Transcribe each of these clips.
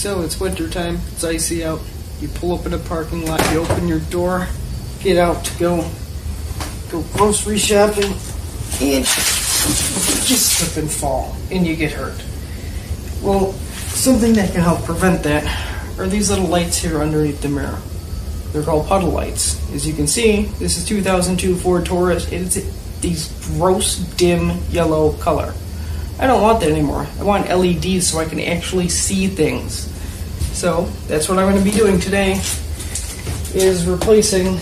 So it's winter time, it's icy out. You pull up in a parking lot, you open your door, get out to go grocery shopping, and you just slip and fall, and you get hurt. Well, something that can help prevent that are these little lights here underneath the mirror. They're called Puddle lights. As you can see, this is 2002 Ford Taurus. It's these gross, dim yellow color. I don't want that anymore. I want LEDs so I can actually see things. So that's what I'm going to be doing today, is replacing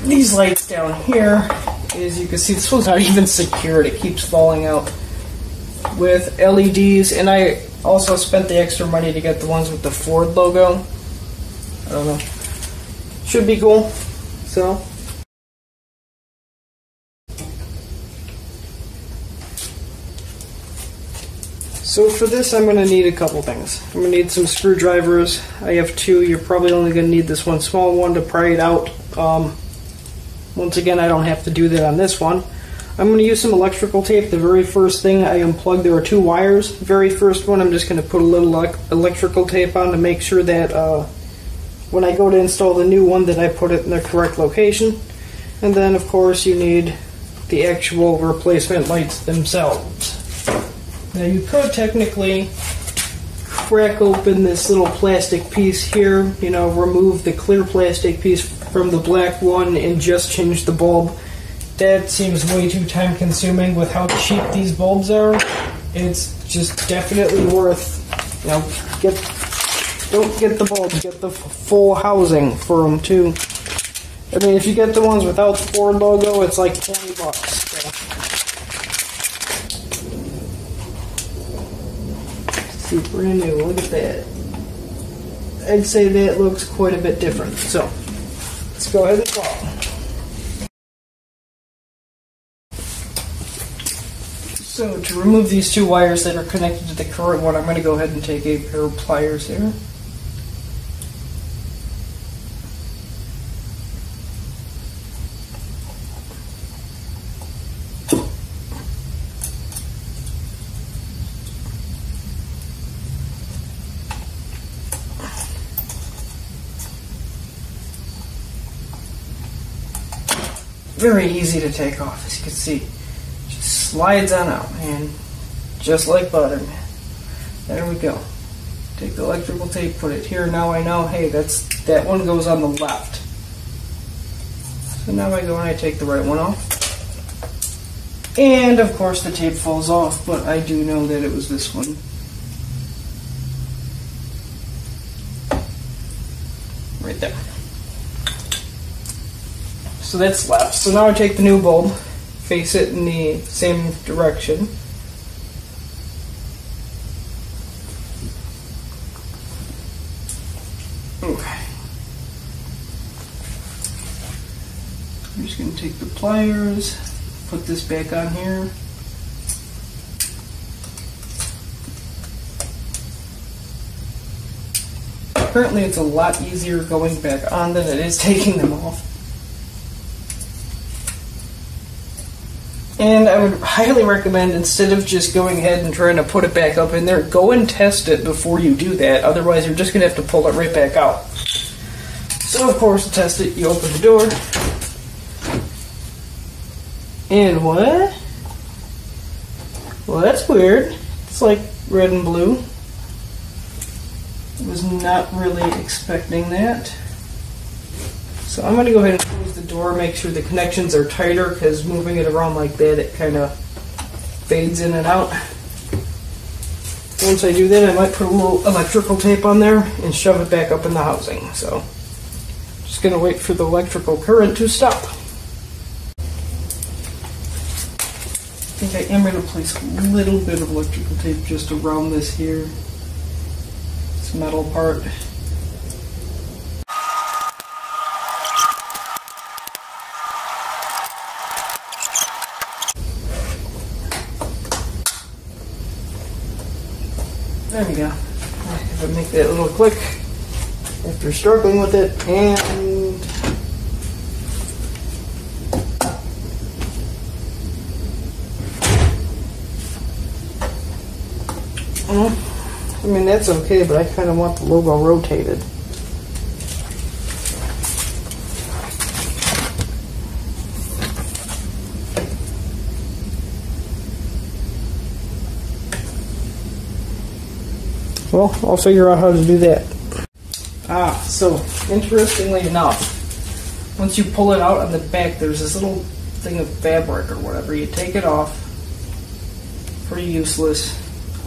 these lights down here. As you can see, this one's not even secured. It keeps falling out, with LEDs, and I also spent the extra money to get the ones with the Ford logo. I don't know. Should be cool. So for this, I'm going to need a couple things. I'm going to need some screwdrivers. I have two. You're probably only going to need this one small one to pry it out. Once again, I don't have to do that on this one. I'm going to use some electrical tape. The very first thing I unplugged, there are two wires. The very first one, I'm just going to put a little electrical tape on to make sure that when I go to install the new one that I put it in the correct location. And then, of course, you need the actual replacement lights themselves. Now you could technically crack open this little plastic piece here, remove the clear plastic piece from the black one and just change the bulb. That seems way too time consuming with how cheap these bulbs are. It's just definitely worth, don't get the bulbs, get the full housing for them too. I mean, if you get the ones without the Ford logo, it's like $20. So. See, brand new, look at that. I'd say that looks quite a bit different. So, let's go ahead and install. So, to remove these two wires that are connected to the current one, I'm going to go ahead and take a pair of pliers here. Very easy to take off, as you can see. Just slides on out, and just like butter, man. There we go. Take the electrical tape, put it here. Now I know, hey, that one goes on the left. So now I go and I take the right one off. And of course the tape falls off, but I do know that it was this one. Right there. So that's left. So now I take the new bulb, face it in the same direction. Okay. I'm just going to take the pliers, put this back on here. Apparently it's a lot easier going back on than it is taking them off. And I would highly recommend, instead of just going ahead and trying to put it back up in there, go and test it before you do that. Otherwise, you're just going to have to pull it right back out. So, of course, to test it, you open the door. And what? Well, that's weird. It's like red and blue. I was not really expecting that. So I'm going to go ahead and close the door, make sure the connections are tighter, because moving it around like that, it kind of fades in and out. Once I do that, I might put a little electrical tape on there and shove it back up in the housing. So just going to wait for the electrical current to stop. I think I am going to place a little bit of electrical tape just around this here, this metal part. There we go. I have to make that little click after struggling with it, and I mean, that's okay, but I kind of want the logo rotated. Well, I'll figure out how to do that. So, interestingly enough, once you pull it out on the back, there's this little thing of fabric or whatever. You take it off, pretty useless.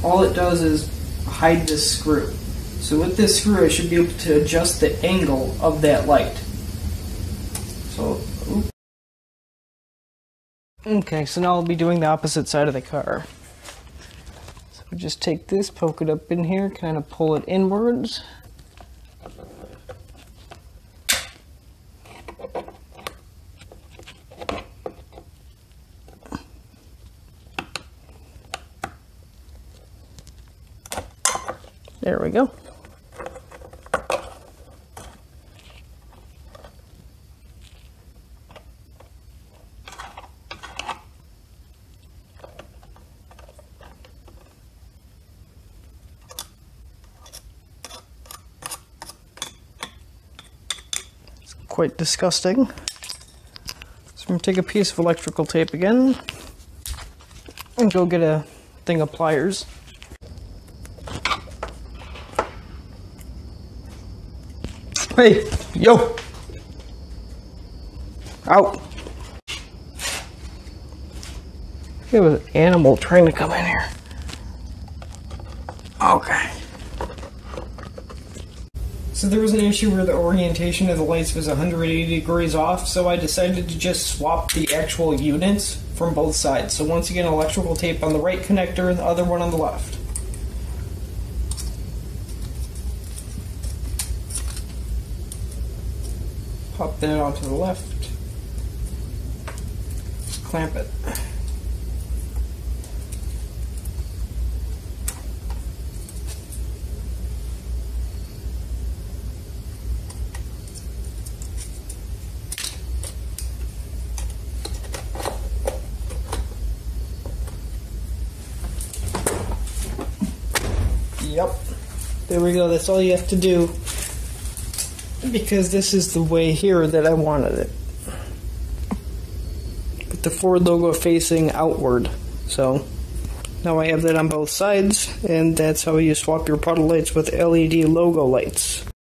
All it does is hide this screw. So with this screw, I should be able to adjust the angle of that light. So, okay, so now I'll be doing the opposite side of the car. So just take this, poke it up in here, kind of pull it inwards. There we go. It's quite disgusting. So I'm going to take a piece of electrical tape again and go get a thing of pliers. Hey, yo! Out! It was an animal trying to come in here. Okay. So there was an issue where the orientation of the lights was 180 degrees off, so I decided to just swap the actual units from both sides. So once again, electrical tape on the right connector and the other one on the left. Pop that onto the left. Just clamp it. Yep. There we go. That's all you have to do. Because this is the way here that I wanted it. With the Ford logo facing outward. So now I have that on both sides, and that's how you swap your puddle lights with LED logo lights.